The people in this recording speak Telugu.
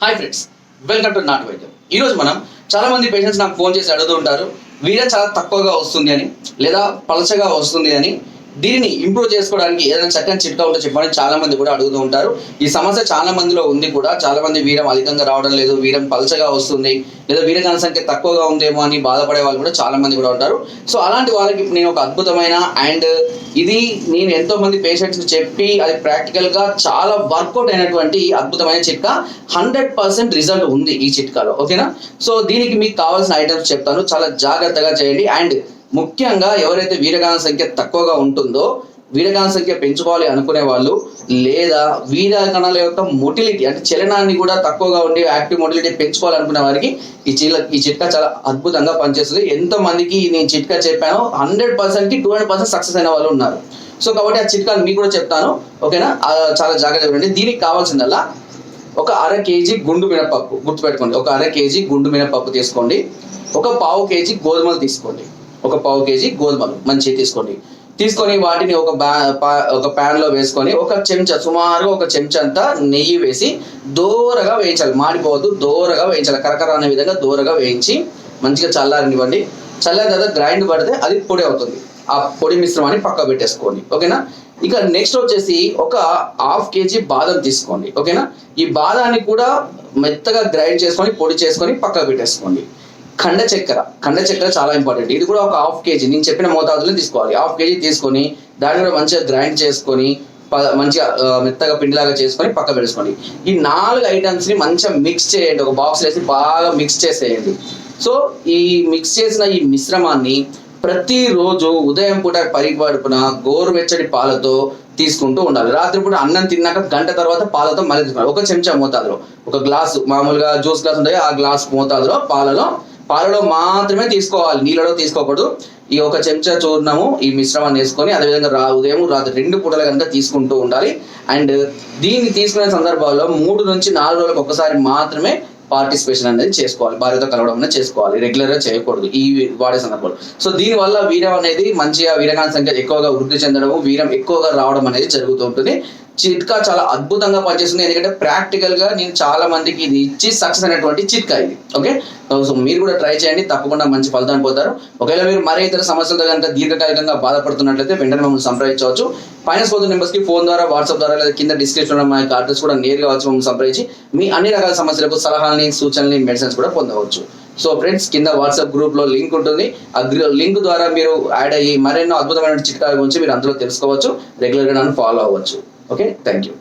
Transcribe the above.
హాయ్ ఫ్రెండ్స్, వెల్కమ్ టు నాటు వైద్యం. ఈరోజు మనం చాలా మంది పేషెంట్స్ నాకు ఫోన్ చేసి అడుగుతుంటారు, వీర్యం చాలా తక్కువగా వస్తుంది అని, లేదా పలచగా వస్తుంది అని. దీనిని ఇంప్రూవ్ చేసుకోవడానికి ఏదైనా చక్కని చిట్కా ఉంటే చెప్పమని చాలా మంది కూడా అడుగుతూ ఉంటారు. ఈ సమస్య చాలా మందిలో ఉంది కూడా. చాలా మంది వీర్యం అధికంగా రావడం లేదు, వీర్యం పలచగా వస్తుంది, లేదా వీర్యకణ సంఖ్య తక్కువగా ఉందేమో అని బాధపడే వాళ్ళు కూడా చాలా మంది కూడా ఉంటారు. సో అలాంటి వాళ్ళకి నేను ఒక అద్భుతమైన అండ్ ఇది నేను ఎంతో మంది పేషెంట్స్ చెప్పి అది ప్రాక్టికల్ గా చాలా వర్కౌట్ అయినటువంటి అద్భుతమైన చిట్కా. 100% రిజల్ట్ ఉంది ఈ చిట్కాలో. ఓకేనా? సో దీనికి మీకు కావాల్సిన ఐటమ్స్ చెప్తాను, చాలా జాగ్రత్తగా చేయండి. అండ్ ముఖ్యంగా ఎవరైతే వీర్యకణ సంఖ్య తక్కువగా ఉంటుందో, వీర్యకణ సంఖ్య పెంచుకోవాలి అనుకునే వాళ్ళు, లేదా వీర్యకణాల యొక్క మొటిలిటీ అంటే చలనాన్ని కూడా తక్కువగా ఉండి యాక్టివ్ మొటిలిటీ పెంచుకోవాలనుకునే వారికి ఈ చిట్కా చాలా అద్భుతంగా పనిచేస్తుంది. ఎంతో మందికి నేను చిట్కా చెప్పాను, 100%కి 200% సక్సెస్ అయిన వాళ్ళు ఉన్నారు. సో కాబట్టి ఆ చిట్కాలు మీకు కూడా చెప్తాను. ఓకేనా? చాలా జాగ్రత్తగా ఉండండి. దీనికి కావాల్సిందల్లా ఒక 1/2 కేజీ గుండు మినపప్పు, గుర్తుపెట్టుకోండి. ఒక 1/2 కేజీ గుండు మినపప్పు తీసుకోండి. ఒక 1/2 కేజీ గోధుమలు తీసుకోండి. ఒక 1/2 కేజీ గోధుమలు మంచిగా తీసుకోండి. తీసుకొని వాటిని ఒక ప్యాన్ లో వేసుకొని ఒక చెంచా, సుమారుగా ఒక చెంచా అంతా నెయ్యి వేసి దోరగా వేయించాలి. మాడిపోవద్దు, దోరగా వేయించాలి. కరకర అనే విధంగా దోరగా వేయించి మంచిగా చల్లారనివ్వండి. చల్లారిన తర్వాత గ్రైండ్ పడితే అది పొడి అవుతుంది. ఆ పొడి మిశ్రమాన్ని పక్క పెట్టేసుకోండి. ఓకేనా? ఇక నెక్స్ట్ వచ్చేసి ఒక 1/2 కేజీ బాదం తీసుకోండి. ఓకేనా? ఈ బాదాన్ని కూడా మెత్తగా గ్రైండ్ చేసుకొని పొడి చేసుకొని పక్క పెట్టేసుకోండి. ఖండ చక్కెర చాలా ఇంపార్టెంట్. ఇది కూడా ఒక 1/2 కేజీ, నేను చెప్పిన మోతాదులో తీసుకోవాలి. 1/2 కేజీ తీసుకొని దాన్ని కూడా మంచిగా గ్రైండ్ చేసుకొని మంచిగా మెత్తగా పిండిలాగా చేసుకొని పక్క పెట్టుకోండి. ఈ 4 ఐటమ్స్ ని మంచిగా మిక్స్ చేయండి. ఒక బాక్స్ వేసి బాగా మిక్స్ చేసేయండి. సో ఈ మిక్స్ చేసిన ఈ మిశ్రమాన్ని ప్రతిరోజు ఉదయం పూట పరిగడుపున గోరువెచ్చటి పాలతో తీసుకుంటూ ఉండాలి. రాత్రి పూట అన్నం తిన్నాక గంట తర్వాత పాలతో మళ్ళీ తీసుకోవాలి. ఒక చెంచా మోతాదులో, ఒక గ్లాసు మామూలుగా జ్యూస్ గ్లాస్ ఉంటాయి, ఆ గ్లాస్ మోతాదులో పాలలో మాత్రమే తీసుకోవాలి, నీళ్ళలో తీసుకోకూడదు. ఈ ఒక చెంచా చూర్ణము ఈ మిశ్రమాన్ని వేసుకొని అదేవిధంగా ఉదయం రాత్రి 2 పూటల కనుక తీసుకుంటూ ఉండాలి. అండ్ దీన్ని తీసుకునే సందర్భాల్లో 3 నుంచి 4 రోజులకు ఒకసారి మాత్రమే పార్టిసిపేషన్ అనేది చేసుకోవాలి. భార్యతో కలవడం అనేది చేసుకోవాలి, రెగ్యులర్ గా చేయకూడదు ఈ వాడే సందర్భంలో. సో దీనివల్ల వీర్యం అనేది మంచిగా, వీర్యకణ సంఖ్య ఎక్కువగా వృద్ధి చెందడము, వీర్యం ఎక్కువగా రావడం అనేది జరుగుతూ ఉంటుంది. చిట్కా చాలా అద్భుతంగా పనిచేస్తుంది. ఎందుకంటే ప్రాక్టికల్ గా నేను చాలా మందికి ఇది ఇచ్చి సక్సెస్ అయినటువంటి చిట్కా ఇది. ఓకే? సో మీరు కూడా ట్రై చేయండి, తప్పకుండా మంచి ఫలితాన్ని పొందుతారు. ఒకవేళ మీరు మరే ఇతర సమస్యలతో కనుక దీర్ఘకాలికంగా బాధపడుతున్నట్లయితే వెంటనే మమ్మల్ని సంప్రదించవచ్చు. పైన పోతున్న నెంబర్స్ కి ఫోన్ ద్వారా, వాట్సాప్ ద్వారా, లేదా కింద డిస్క్రిప్షన్ మా యొక్క అడ్రస్ కూడా నేరుగా వచ్చి మమ్మల్ని సంప్రదించి మీ అన్ని రకాల సమస్యలకు సలహాలని, సూచనల్ని, మెడిసిన్స్ కూడా పొందవచ్చు. సో ఫ్రెండ్స్, కింద వాట్సాప్ గ్రూప్ లో లింక్ ఉంటుంది. ఆ లింక్ ద్వారా మీరు యాడ్ అయ్యి మరెన్నో అద్భుతమైన చిట్కాల గురించి మీరు అందులో తెలుసుకోవచ్చు. రెగ్యులర్ గా నన్ను ఫాలో అవ్వచ్చు. Okay, thank you.